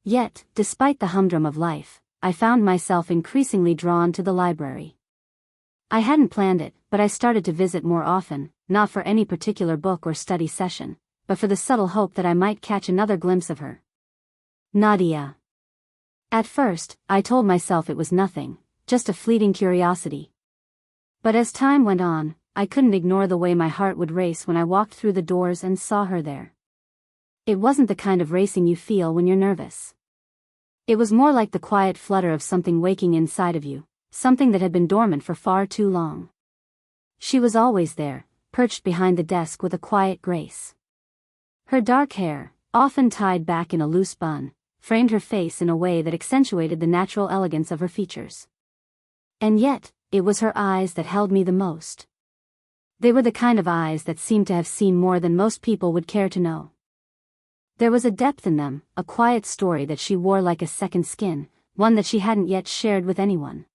Yet, despite the humdrum of life, I found myself increasingly drawn to the library. I hadn't planned it, but I started to visit more often, not for any particular book or study session, but for the subtle hope that I might catch another glimpse of her. Nadia. At first, I told myself it was nothing, just a fleeting curiosity. But as time went on, I couldn't ignore the way my heart would race when I walked through the doors and saw her there. It wasn't the kind of racing you feel when you're nervous. It was more like the quiet flutter of something waking inside of you, something that had been dormant for far too long. She was always there, perched behind the desk with a quiet grace. Her dark hair, often tied back in a loose bun, framed her face in a way that accentuated the natural elegance of her features. And yet, it was her eyes that held me the most. They were the kind of eyes that seemed to have seen more than most people would care to know. There was a depth in them, a quiet story that she wore like a second skin, one that she hadn't yet shared with anyone.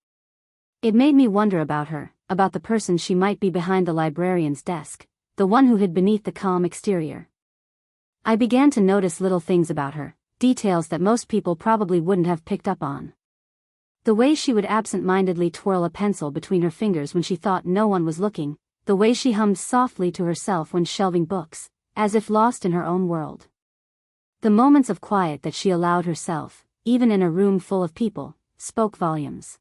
It made me wonder about her, about the person she might be behind the librarian's desk, the one who hid beneath the calm exterior. I began to notice little things about her, details that most people probably wouldn't have picked up on. The way she would absent-mindedly twirl a pencil between her fingers when she thought no one was looking, the way she hummed softly to herself when shelving books, as if lost in her own world. The moments of quiet that she allowed herself, even in a room full of people, spoke volumes.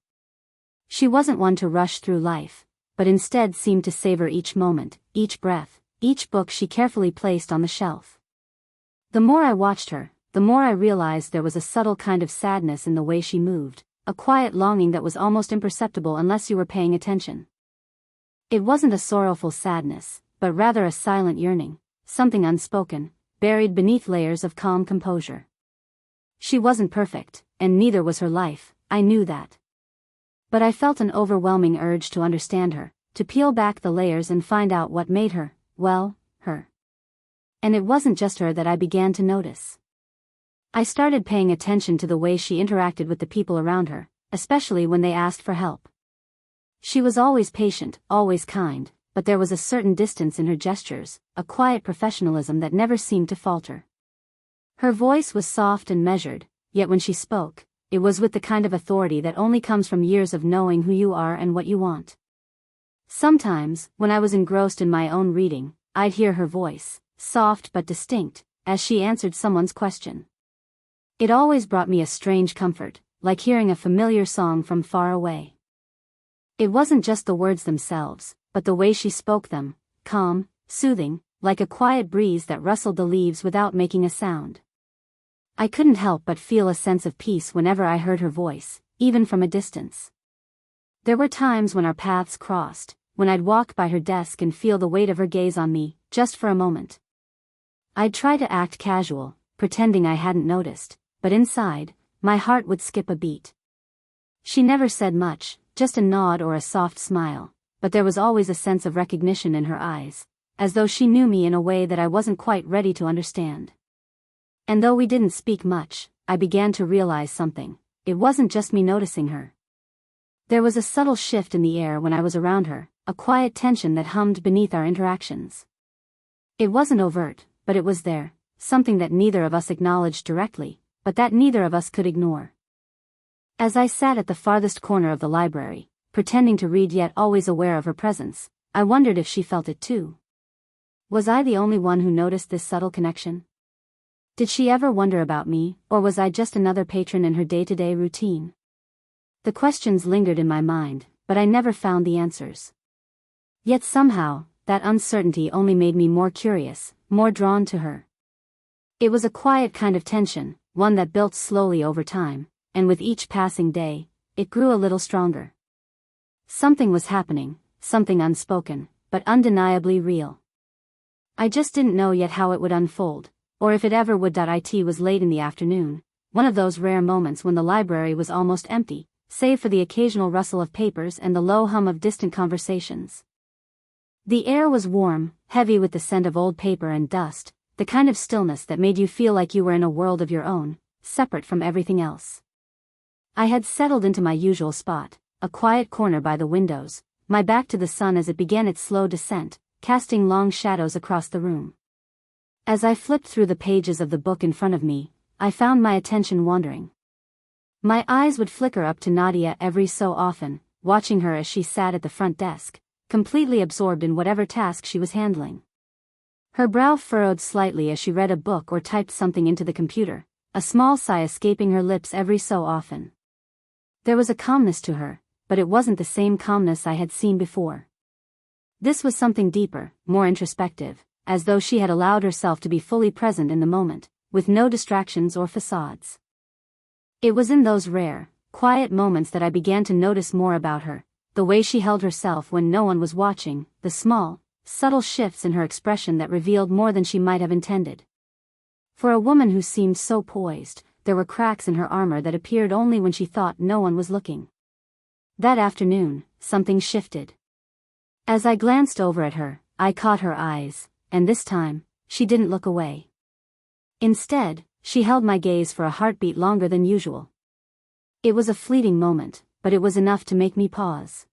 She wasn't one to rush through life, but instead seemed to savor each moment, each breath, each book she carefully placed on the shelf. The more I watched her, the more I realized there was a subtle kind of sadness in the way she moved, a quiet longing that was almost imperceptible unless you were paying attention. It wasn't a sorrowful sadness, but rather a silent yearning, something unspoken, buried beneath layers of calm composure. She wasn't perfect, and neither was her life, I knew that. But I felt an overwhelming urge to understand her, to peel back the layers and find out what made her, well, her. And it wasn't just her that I began to notice. I started paying attention to the way she interacted with the people around her, especially when they asked for help. She was always patient, always kind, but there was a certain distance in her gestures, a quiet professionalism that never seemed to falter. Her voice was soft and measured, yet when she spoke, it was with the kind of authority that only comes from years of knowing who you are and what you want. Sometimes, when I was engrossed in my own reading, I'd hear her voice, soft but distinct, as she answered someone's question. It always brought me a strange comfort, like hearing a familiar song from far away. It wasn't just the words themselves, but the way she spoke them, calm, soothing, like a quiet breeze that rustled the leaves without making a sound. I couldn't help but feel a sense of peace whenever I heard her voice, even from a distance. There were times when our paths crossed, when I'd walk by her desk and feel the weight of her gaze on me, just for a moment. I'd try to act casual, pretending I hadn't noticed, but inside, my heart would skip a beat. She never said much, just a nod or a soft smile, but there was always a sense of recognition in her eyes, as though she knew me in a way that I wasn't quite ready to understand. And though we didn't speak much, I began to realize something. It wasn't just me noticing her. There was a subtle shift in the air when I was around her, a quiet tension that hummed beneath our interactions. It wasn't overt, but it was there, something that neither of us acknowledged directly, but that neither of us could ignore. As I sat at the farthest corner of the library, pretending to read yet always aware of her presence, I wondered if she felt it too. Was I the only one who noticed this subtle connection? Did she ever wonder about me, or was I just another patron in her day-to-day routine? The questions lingered in my mind, but I never found the answers. Yet somehow, that uncertainty only made me more curious, more drawn to her. It was a quiet kind of tension, one that built slowly over time, and with each passing day, it grew a little stronger. Something was happening, something unspoken, but undeniably real. I just didn't know yet how it would unfold, or if it ever would. It was late in the afternoon, one of those rare moments when the library was almost empty, save for the occasional rustle of papers and the low hum of distant conversations. The air was warm, heavy with the scent of old paper and dust, the kind of stillness that made you feel like you were in a world of your own, separate from everything else. I had settled into my usual spot, a quiet corner by the windows, my back to the sun as it began its slow descent, casting long shadows across the room. As I flipped through the pages of the book in front of me, I found my attention wandering. My eyes would flicker up to Nadia every so often, watching her as she sat at the front desk, completely absorbed in whatever task she was handling. Her brow furrowed slightly as she read a book or typed something into the computer, a small sigh escaping her lips every so often. There was a calmness to her, but it wasn't the same calmness I had seen before. This was something deeper, more introspective, as though she had allowed herself to be fully present in the moment, with no distractions or facades. It was in those rare, quiet moments that I began to notice more about her, the way she held herself when no one was watching, the small, subtle shifts in her expression that revealed more than she might have intended. For a woman who seemed so poised, there were cracks in her armor that appeared only when she thought no one was looking. That afternoon, something shifted. As I glanced over at her, I caught her eyes, and this time, she didn't look away. Instead, she held my gaze for a heartbeat longer than usual. It was a fleeting moment, but it was enough to make me pause.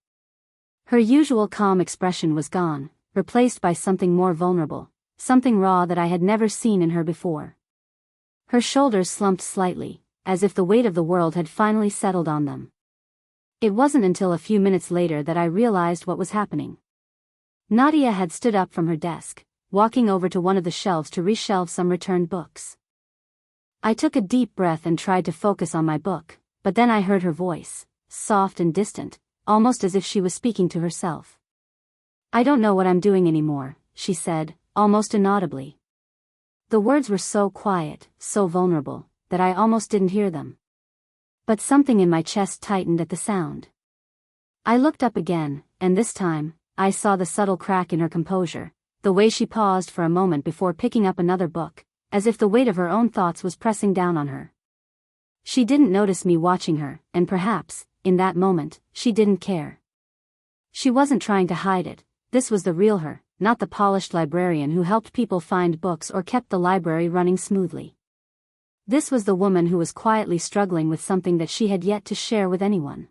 Her usual calm expression was gone, replaced by something more vulnerable, something raw that I had never seen in her before. Her shoulders slumped slightly, as if the weight of the world had finally settled on them. It wasn't until a few minutes later that I realized what was happening. Nadia had stood up from her desk, walking over to one of the shelves to reshelve some returned books. I took a deep breath and tried to focus on my book, but then I heard her voice, soft and distant, almost as if she was speaking to herself. "I don't know what I'm doing anymore," she said, almost inaudibly. The words were so quiet, so vulnerable, that I almost didn't hear them. But something in my chest tightened at the sound. I looked up again, and this time, I saw the subtle crack in her composure, the way she paused for a moment before picking up another book, as if the weight of her own thoughts was pressing down on her. She didn't notice me watching her, and perhaps, in that moment, she didn't care. She wasn't trying to hide it. This was the real her, not the polished librarian who helped people find books or kept the library running smoothly. This was the woman who was quietly struggling with something that she had yet to share with anyone.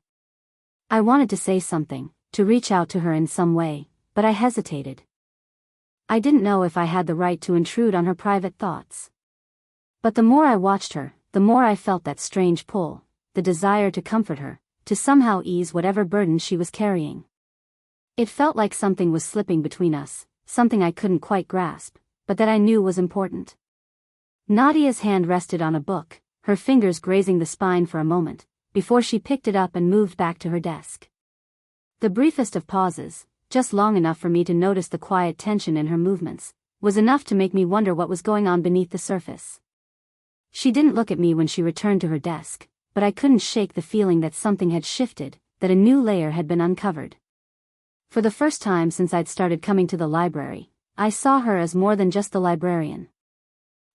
I wanted to say something, to reach out to her in some way, but I hesitated. I didn't know if I had the right to intrude on her private thoughts. But the more I watched her, the more I felt that strange pull, the desire to comfort her, to somehow ease whatever burden she was carrying. It felt like something was slipping between us, something I couldn't quite grasp, but that I knew was important. Nadia's hand rested on a book, her fingers grazing the spine for a moment, before she picked it up and moved back to her desk. The briefest of pauses, just long enough for me to notice the quiet tension in her movements, was enough to make me wonder what was going on beneath the surface. She didn't look at me when she returned to her desk, but I couldn't shake the feeling that something had shifted, that a new layer had been uncovered. For the first time since I'd started coming to the library, I saw her as more than just the librarian.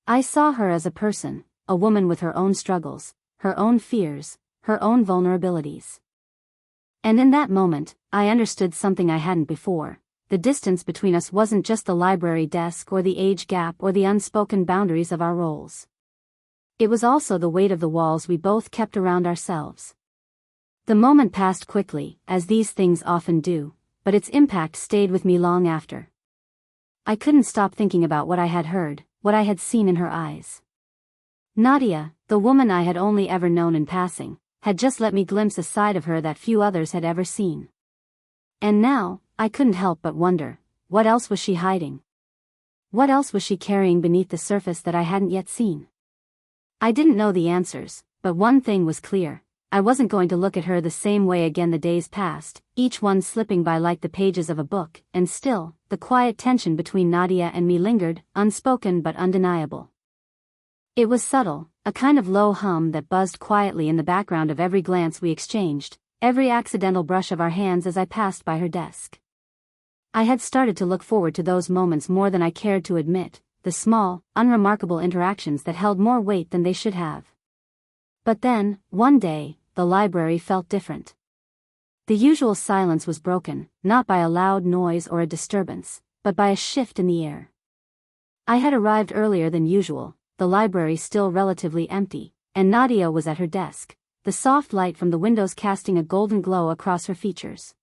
I saw her as a person, a woman with her own struggles, her own fears, her own vulnerabilities. And in that moment, I understood something I hadn't before. The distance between us wasn't just the library desk or the age gap or the unspoken boundaries of our roles. It was also the weight of the walls we both kept around ourselves. The moment passed quickly, as these things often do, but its impact stayed with me long after. I couldn't stop thinking about what I had heard, what I had seen in her eyes. Nadia, the woman I had only ever known in passing, had just let me glimpse a side of her that few others had ever seen. And now, I couldn't help but wonder, what else was she hiding? What else was she carrying beneath the surface that I hadn't yet seen? I didn't know the answers, but one thing was clear. I wasn't going to look at her the same way again. The days passed, each one slipping by like the pages of a book, and still, the quiet tension between Nadia and me lingered, unspoken but undeniable. It was subtle, a kind of low hum that buzzed quietly in the background of every glance we exchanged, every accidental brush of our hands as I passed by her desk. I had started to look forward to those moments more than I cared to admit, the small, unremarkable interactions that held more weight than they should have. But then, one day, the library felt different. The usual silence was broken, not by a loud noise or a disturbance, but by a shift in the air. I had arrived earlier than usual, the library still relatively empty, and Nadia was at her desk, the soft light from the windows casting a golden glow across her features.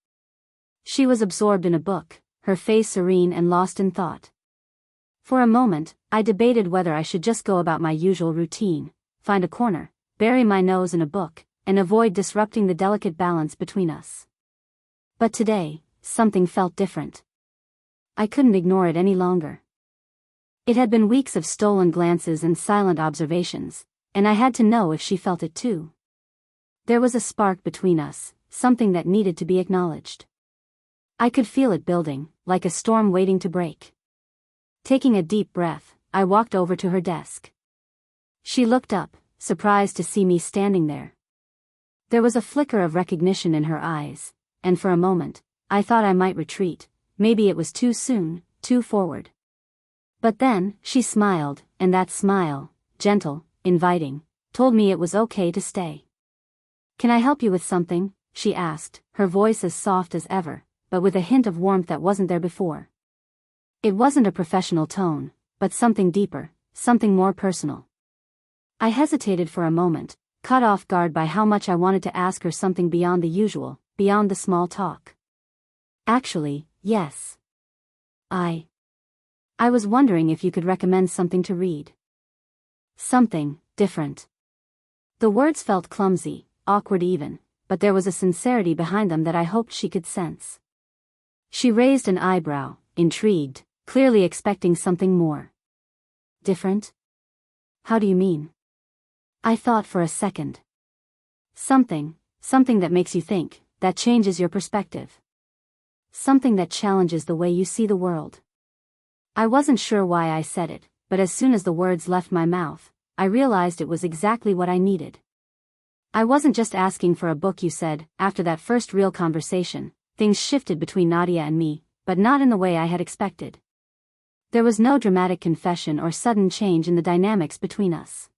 She was absorbed in a book, her face serene and lost in thought. For a moment, I debated whether I should just go about my usual routine, find a corner, bury my nose in a book, and avoid disrupting the delicate balance between us. But today, something felt different. I couldn't ignore it any longer. It had been weeks of stolen glances and silent observations, and I had to know if she felt it too. There was a spark between us, something that needed to be acknowledged. I could feel it building, like a storm waiting to break. Taking a deep breath, I walked over to her desk. She looked up, surprised to see me standing there. There was a flicker of recognition in her eyes, and for a moment, I thought I might retreat. Maybe it was too soon, too forward. But then, she smiled, and that smile, gentle, inviting, told me it was okay to stay. "Can I help you with something?" she asked, her voice as soft as ever, but with a hint of warmth that wasn't there before. It wasn't a professional tone, but something deeper, something more personal. I hesitated for a moment, caught off guard by how much I wanted to ask her something beyond the usual, beyond the small talk. "Actually, yes. I was wondering if you could recommend something to read. Something different." The words felt clumsy, awkward even, but there was a sincerity behind them that I hoped she could sense. She raised an eyebrow, intrigued, clearly expecting something more. "Different? How do you mean?" I thought for a second. Something that makes you think, that changes your perspective. Something that challenges the way you see the world. I wasn't sure why I said it, but as soon as the words left my mouth, I realized it was exactly what I needed. I wasn't just asking for a book, you said. After that first real conversation, things shifted between Nadia and me, but not in the way I had expected. There was no dramatic confession or sudden change in the dynamics between us.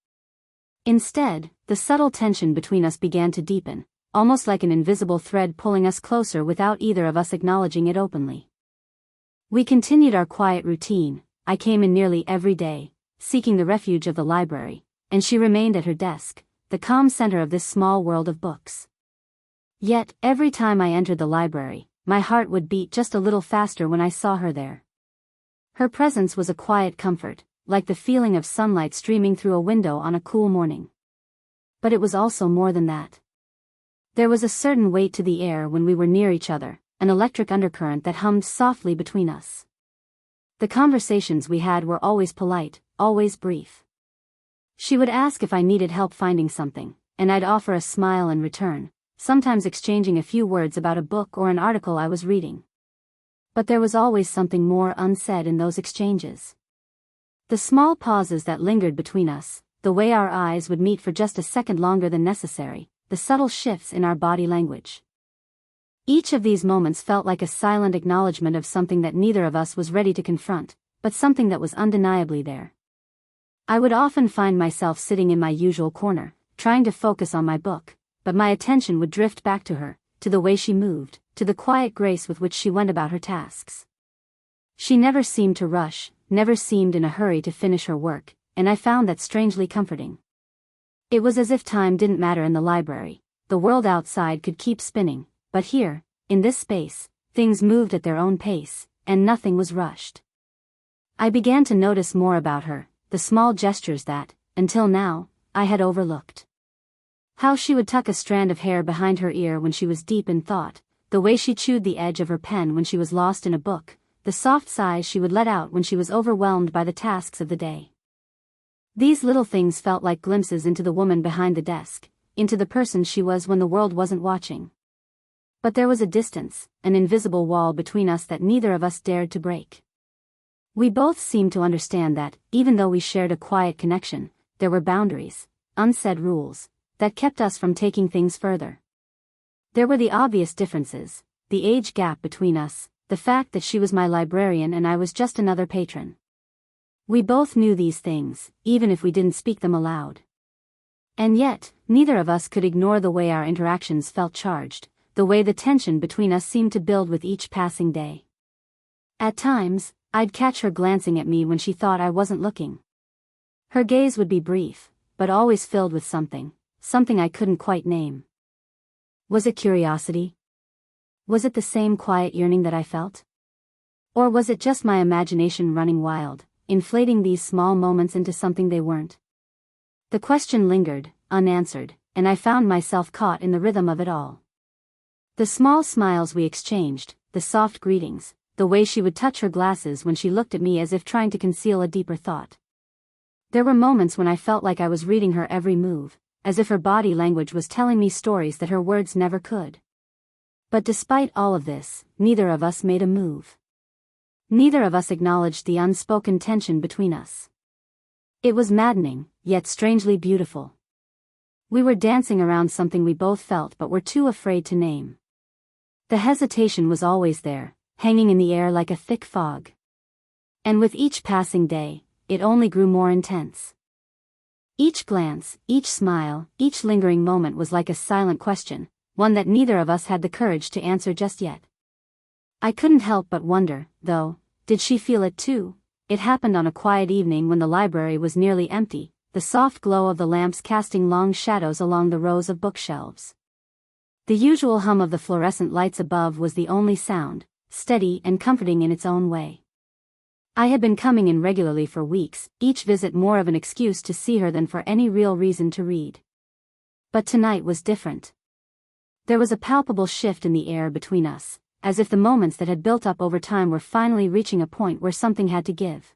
Instead, the subtle tension between us began to deepen, almost like an invisible thread pulling us closer without either of us acknowledging it openly. We continued our quiet routine. I came in nearly every day, seeking the refuge of the library, and she remained at her desk, the calm center of this small world of books. Yet, every time I entered the library, my heart would beat just a little faster when I saw her there. Her presence was a quiet comfort, like the feeling of sunlight streaming through a window on a cool morning. But it was also more than that. There was a certain weight to the air when we were near each other, an electric undercurrent that hummed softly between us. The conversations we had were always polite, always brief. She would ask if I needed help finding something, and I'd offer a smile in return, sometimes exchanging a few words about a book or an article I was reading. But there was always something more unsaid in those exchanges. The small pauses that lingered between us, the way our eyes would meet for just a second longer than necessary, the subtle shifts in our body language. Each of these moments felt like a silent acknowledgement of something that neither of us was ready to confront, but something that was undeniably there. I would often find myself sitting in my usual corner, trying to focus on my book, but my attention would drift back to her, to the way she moved, to the quiet grace with which she went about her tasks. She never seemed to rush, never seemed in a hurry to finish her work, and I found that strangely comforting. It was as if time didn't matter in the library. The world outside could keep spinning, but here, in this space, things moved at their own pace, and nothing was rushed. I began to notice more about her, the small gestures that, until now, I had overlooked. How she would tuck a strand of hair behind her ear when she was deep in thought, the way she chewed the edge of her pen when she was lost in a book, the soft sighs she would let out when she was overwhelmed by the tasks of the day. These little things felt like glimpses into the woman behind the desk, into the person she was when the world wasn't watching. But there was a distance, an invisible wall between us that neither of us dared to break. We both seemed to understand that, even though we shared a quiet connection, there were boundaries, unsaid rules, that kept us from taking things further. There were the obvious differences, the age gap between us, the fact that she was my librarian and I was just another patron. We both knew these things, even if we didn't speak them aloud. And yet, neither of us could ignore the way our interactions felt charged, the way the tension between us seemed to build with each passing day. At times, I'd catch her glancing at me when she thought I wasn't looking. Her gaze would be brief, but always filled with something I couldn't quite name. Was it curiosity? Was it the same quiet yearning that I felt? Or was it just my imagination running wild, inflating these small moments into something they weren't? The question lingered, unanswered, and I found myself caught in the rhythm of it all. The small smiles we exchanged, the soft greetings, the way she would touch her glasses when she looked at me as if trying to conceal a deeper thought. There were moments when I felt like I was reading her every move, as if her body language was telling me stories that her words never could. But despite all of this, neither of us made a move. Neither of us acknowledged the unspoken tension between us. It was maddening, yet strangely beautiful. We were dancing around something we both felt but were too afraid to name. The hesitation was always there, hanging in the air like a thick fog. And with each passing day, it only grew more intense. Each glance, each smile, each lingering moment was like a silent question, one that neither of us had the courage to answer just yet. I couldn't help but wonder, though, did she feel it too? It happened on a quiet evening when the library was nearly empty, the soft glow of the lamps casting long shadows along the rows of bookshelves. The usual hum of the fluorescent lights above was the only sound, steady and comforting in its own way. I had been coming in regularly for weeks, each visit more of an excuse to see her than for any real reason to read. But tonight was different. There was a palpable shift in the air between us, as if the moments that had built up over time were finally reaching a point where something had to give.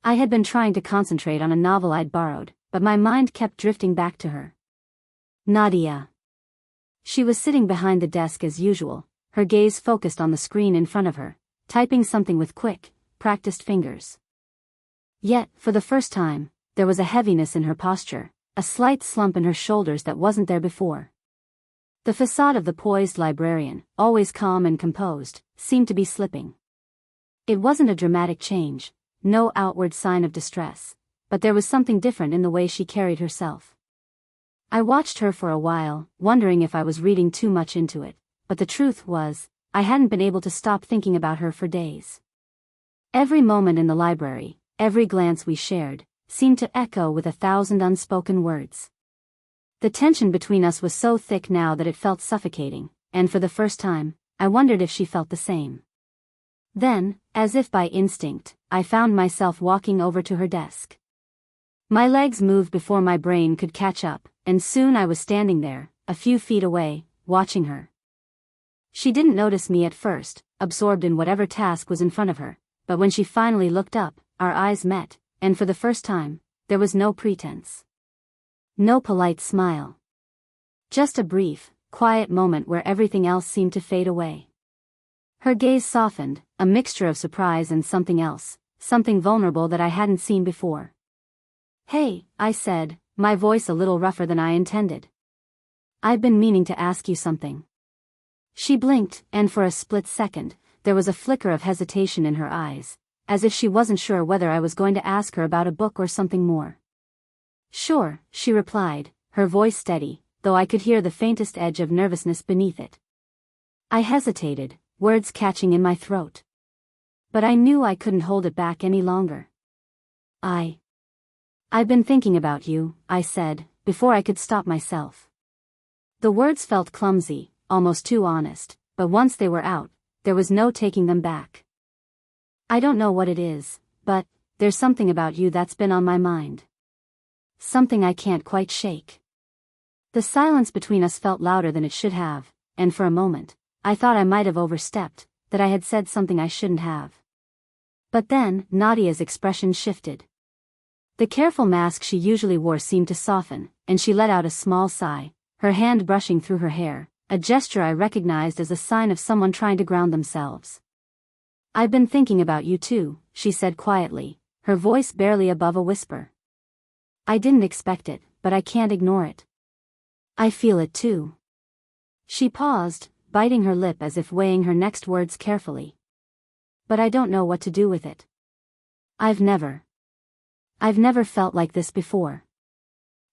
I had been trying to concentrate on a novel I'd borrowed, but my mind kept drifting back to her. Nadia. She was sitting behind the desk as usual, her gaze focused on the screen in front of her, typing something with quick, practiced fingers. Yet, for the first time, there was a heaviness in her posture, a slight slump in her shoulders that wasn't there before. The facade of the poised librarian, always calm and composed, seemed to be slipping. It wasn't a dramatic change, no outward sign of distress, but there was something different in the way she carried herself. I watched her for a while, wondering if I was reading too much into it, but the truth was, I hadn't been able to stop thinking about her for days. Every moment in the library, every glance we shared, seemed to echo with 1,000 unspoken words. The tension between us was so thick now that it felt suffocating, and for the first time, I wondered if she felt the same. Then, as if by instinct, I found myself walking over to her desk. My legs moved before my brain could catch up, and soon I was standing there, a few feet away, watching her. She didn't notice me at first, absorbed in whatever task was in front of her, but when she finally looked up, our eyes met, and for the first time, there was no pretense. No polite smile. Just a brief, quiet moment where everything else seemed to fade away. Her gaze softened, a mixture of surprise and something else, something vulnerable that I hadn't seen before. "Hey," I said, my voice a little rougher than I intended. "I've been meaning to ask you something." She blinked, and for a split second, there was a flicker of hesitation in her eyes, as if she wasn't sure whether I was going to ask her about a book or something more. "Sure," she replied, her voice steady, though I could hear the faintest edge of nervousness beneath it. I hesitated, words catching in my throat. But I knew I couldn't hold it back any longer. I've been thinking about you," I said, before I could stop myself. The words felt clumsy, almost too honest, but once they were out, there was no taking them back. "I don't know what it is, but there's something about you that's been on my mind. Something I can't quite shake." The silence between us felt louder than it should have, and for a moment, I thought I might have overstepped, that I had said something I shouldn't have. But then, Nadia's expression shifted. The careful mask she usually wore seemed to soften, and she let out a small sigh, her hand brushing through her hair, a gesture I recognized as a sign of someone trying to ground themselves. "I've been thinking about you too," she said quietly, her voice barely above a whisper. "I didn't expect it, but I can't ignore it. I feel it too." She paused, biting her lip as if weighing her next words carefully. "But I don't know what to do with it. I've never felt like this before."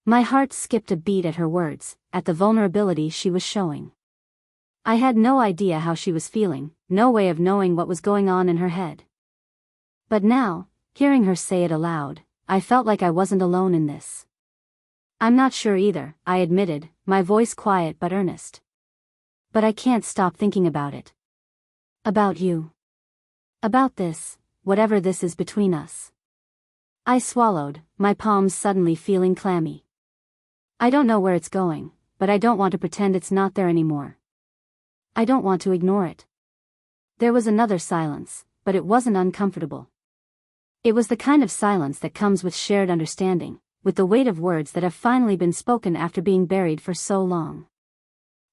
My heart skipped a beat at her words, at the vulnerability she was showing. I had no idea how she was feeling, no way of knowing what was going on in her head. But now, hearing her say it aloud, I felt like I wasn't alone in this. "I'm not sure either," I admitted, my voice quiet but earnest. "But I can't stop thinking about it. About you. About this, whatever this is between us." I swallowed, my palms suddenly feeling clammy. I don't know where it's going, but I don't want to pretend it's not there anymore. I don't want to ignore it. There was another silence, but it wasn't uncomfortable. It was the kind of silence that comes with shared understanding, with the weight of words that have finally been spoken after being buried for so long.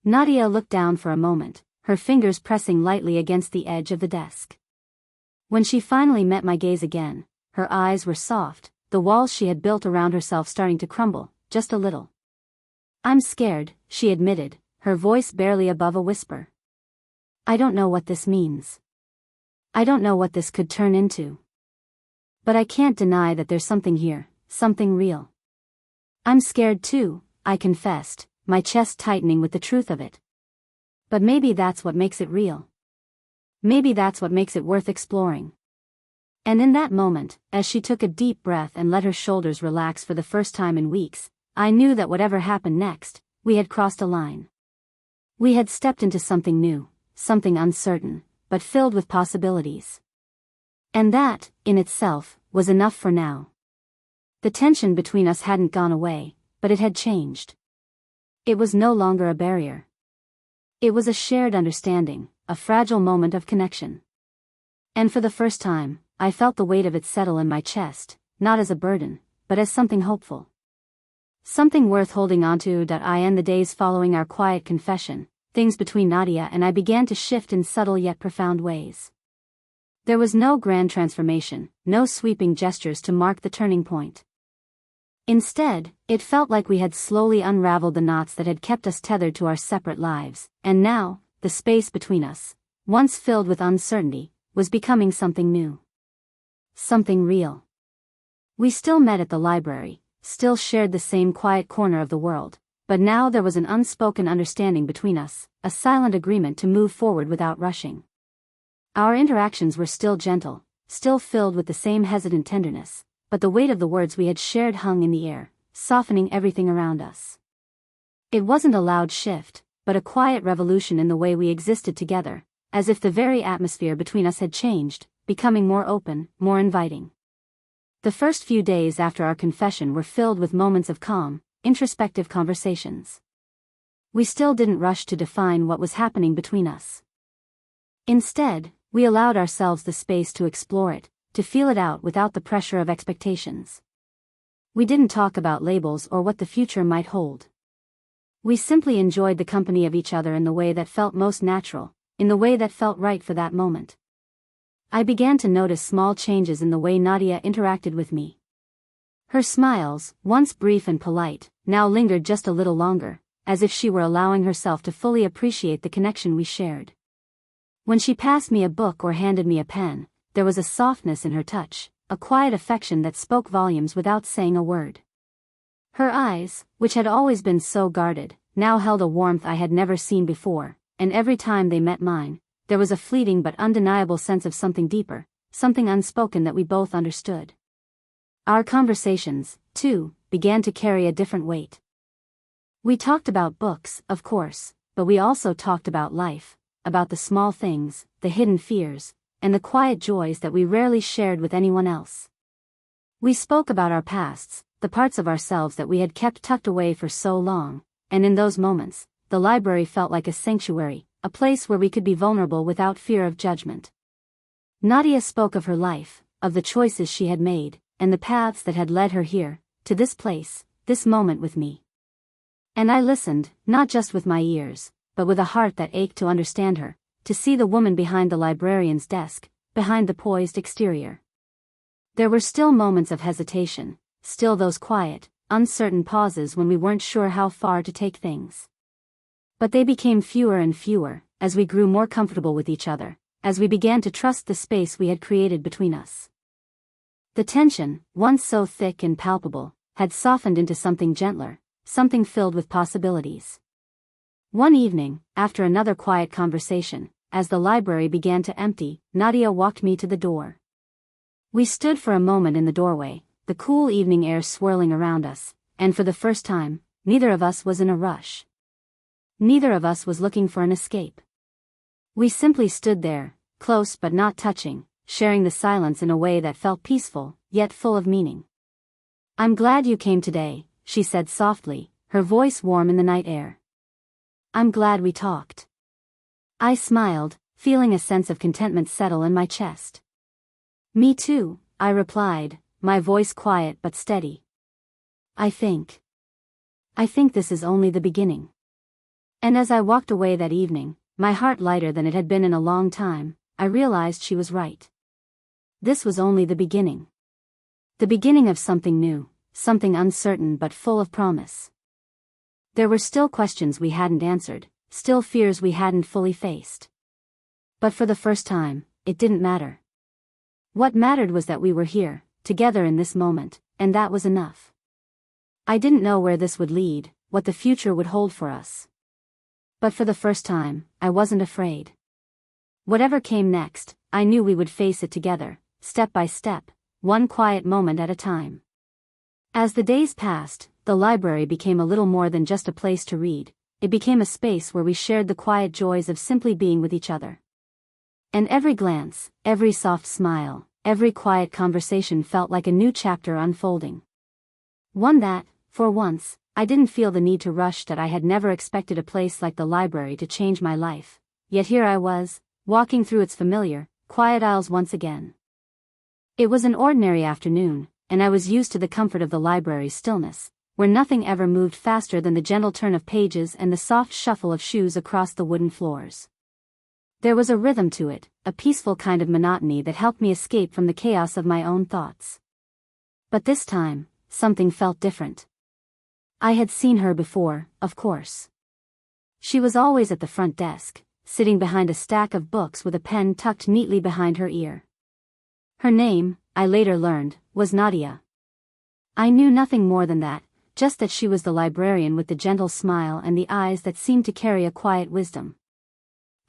Nadia looked down for a moment, her fingers pressing lightly against the edge of the desk. When she finally met my gaze again, her eyes were soft, the walls she had built around herself starting to crumble, just a little. I'm scared, she admitted, her voice barely above a whisper. I don't know what this means. I don't know what this could turn into. But I can't deny that there's something here, something real. I'm scared too, I confessed, my chest tightening with the truth of it. But maybe that's what makes it real. Maybe that's what makes it worth exploring. And in that moment, as she took a deep breath and let her shoulders relax for the first time in weeks, I knew that whatever happened next, we had crossed a line. We had stepped into something new, something uncertain, but filled with possibilities. And that, in itself, was enough for now. The tension between us hadn't gone away, but it had changed. It was no longer a barrier. It was a shared understanding, a fragile moment of connection. And for the first time, I felt the weight of it settle in my chest, not as a burden, but as something hopeful. Something worth holding onto. In the days following our quiet confession, things between Nadia and I began to shift in subtle yet profound ways. There was no grand transformation, no sweeping gestures to mark the turning point. Instead, it felt like we had slowly unraveled the knots that had kept us tethered to our separate lives, and now, the space between us, once filled with uncertainty, was becoming something new. Something real. We still met at the library, still shared the same quiet corner of the world, but now there was an unspoken understanding between us, a silent agreement to move forward without rushing. Our interactions were still gentle, still filled with the same hesitant tenderness, but the weight of the words we had shared hung in the air, softening everything around us. It wasn't a loud shift, but a quiet revolution in the way we existed together, as if the very atmosphere between us had changed, becoming more open, more inviting. The first few days after our confession were filled with moments of calm, introspective conversations. We still didn't rush to define what was happening between us. Instead, we allowed ourselves the space to explore it, to feel it out without the pressure of expectations. We didn't talk about labels or what the future might hold. We simply enjoyed the company of each other in the way that felt most natural, in the way that felt right for that moment. I began to notice small changes in the way Nadia interacted with me. Her smiles, once brief and polite, now lingered just a little longer, as if she were allowing herself to fully appreciate the connection we shared. When she passed me a book or handed me a pen, there was a softness in her touch, a quiet affection that spoke volumes without saying a word. Her eyes, which had always been so guarded, now held a warmth I had never seen before, and every time they met mine, there was a fleeting but undeniable sense of something deeper, something unspoken that we both understood. Our conversations, too, began to carry a different weight. We talked about books, of course, but we also talked about life, about the small things, the hidden fears, and the quiet joys that we rarely shared with anyone else. We spoke about our pasts, the parts of ourselves that we had kept tucked away for so long, and in those moments, the library felt like a sanctuary, a place where we could be vulnerable without fear of judgment. Nadia spoke of her life, of the choices she had made, and the paths that had led her here, to this place, this moment with me. And I listened, not just with my ears, but with a heart that ached to understand her, to see the woman behind the librarian's desk, behind the poised exterior. There were still moments of hesitation, still those quiet, uncertain pauses when we weren't sure how far to take things. But they became fewer and fewer, as we grew more comfortable with each other, as we began to trust the space we had created between us. The tension, once so thick and palpable, had softened into something gentler, something filled with possibilities. One evening, after another quiet conversation, as the library began to empty, Nadia walked me to the door. We stood for a moment in the doorway, the cool evening air swirling around us, and for the first time, neither of us was in a rush. Neither of us was looking for an escape. We simply stood there, close but not touching, sharing the silence in a way that felt peaceful, yet full of meaning. "I'm glad you came today," she said softly, her voice warm in the night air. "I'm glad we talked." I smiled, feeling a sense of contentment settle in my chest. "Me too," I replied, my voice quiet but steady. I think this is only the beginning." And as I walked away that evening, my heart lighter than it had been in a long time, I realized she was right. This was only the beginning. The beginning of something new, something uncertain but full of promise. There were still questions we hadn't answered, still fears we hadn't fully faced. But for the first time, it didn't matter. What mattered was that we were here, together in this moment, and that was enough. I didn't know where this would lead, what the future would hold for us. But for the first time, I wasn't afraid. Whatever came next, I knew we would face it together, step by step, one quiet moment at a time. As the days passed, the library became a little more than just a place to read. It became a space where we shared the quiet joys of simply being with each other. And every glance, every soft smile, every quiet conversation felt like a new chapter unfolding. One that, for once, I didn't feel the need to rush. That I had never expected a place like the library to change my life, yet here I was, walking through its familiar, quiet aisles once again. It was an ordinary afternoon, and I was used to the comfort of the library's stillness, where nothing ever moved faster than the gentle turn of pages and the soft shuffle of shoes across the wooden floors. There was a rhythm to it, a peaceful kind of monotony that helped me escape from the chaos of my own thoughts. But this time, something felt different. I had seen her before, of course. She was always at the front desk, sitting behind a stack of books with a pen tucked neatly behind her ear. Her name, I later learned, was Nadia. I knew nothing more than that, just that she was the librarian with the gentle smile and the eyes that seemed to carry a quiet wisdom.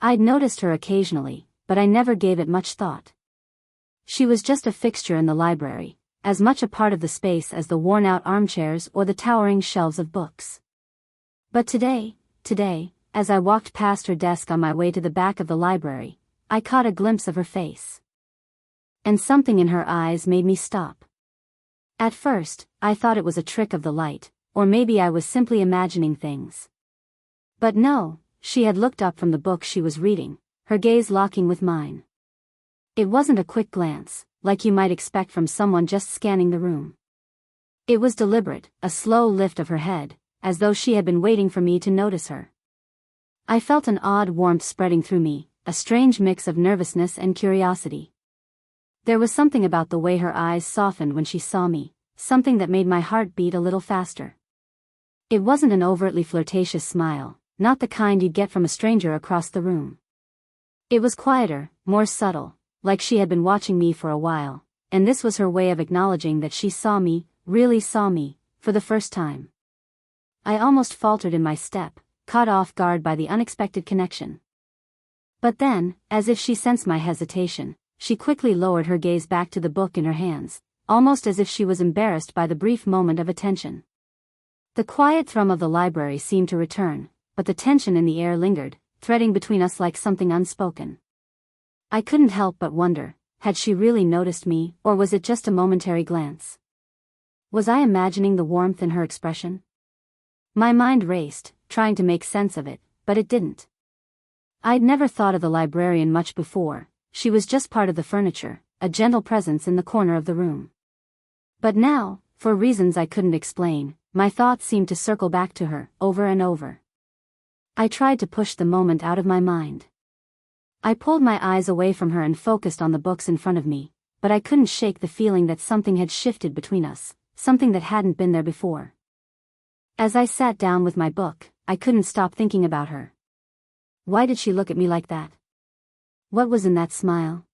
I'd noticed her occasionally, but I never gave it much thought. She was just a fixture in the library, as much a part of the space as the worn-out armchairs or the towering shelves of books. But today, as I walked past her desk on my way to the back of the library, I caught a glimpse of her face. And something in her eyes made me stop. At first, I thought it was a trick of the light, or maybe I was simply imagining things. But no, she had looked up from the book she was reading, her gaze locking with mine. It wasn't a quick glance, like you might expect from someone just scanning the room. It was deliberate, a slow lift of her head, as though she had been waiting for me to notice her. I felt an odd warmth spreading through me, a strange mix of nervousness and curiosity. There was something about the way her eyes softened when she saw me, something that made my heart beat a little faster. It wasn't an overtly flirtatious smile, not the kind you'd get from a stranger across the room. It was quieter, more subtle, like she had been watching me for a while, and this was her way of acknowledging that she saw me, really saw me, for the first time. I almost faltered in my step, caught off guard by the unexpected connection. But then, as if she sensed my hesitation, she quickly lowered her gaze back to the book in her hands, almost as if she was embarrassed by the brief moment of attention. The quiet thrum of the library seemed to return, but the tension in the air lingered, threading between us like something unspoken. I couldn't help but wonder, had she really noticed me, or was it just a momentary glance? Was I imagining the warmth in her expression? My mind raced, trying to make sense of it, but it didn't. I'd never thought of the librarian much before. She was just part of the furniture, a gentle presence in the corner of the room. But now, for reasons I couldn't explain, my thoughts seemed to circle back to her, over and over. I tried to push the moment out of my mind. I pulled my eyes away from her and focused on the books in front of me, but I couldn't shake the feeling that something had shifted between us, something that hadn't been there before. As I sat down with my book, I couldn't stop thinking about her. Why did she look at me like that? What was in that smile?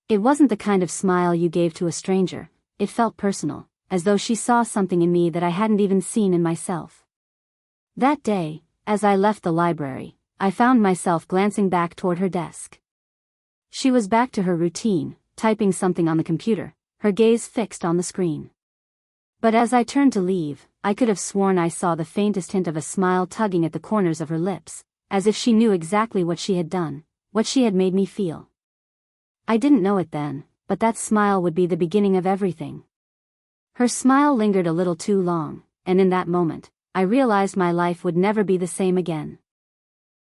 It wasn't the kind of smile you gave to a stranger. It felt personal, as though she saw something in me that I hadn't even seen in myself. That day, as I left the library, I found myself glancing back toward her desk. She was back to her routine, typing something on the computer, her gaze fixed on the screen. But as I turned to leave, I could have sworn I saw the faintest hint of a smile tugging at the corners of her lips, as if she knew exactly what she had done, what she had made me feel. I didn't know it then, but that smile would be the beginning of everything. Her smile lingered a little too long, and in that moment, I realized my life would never be the same again.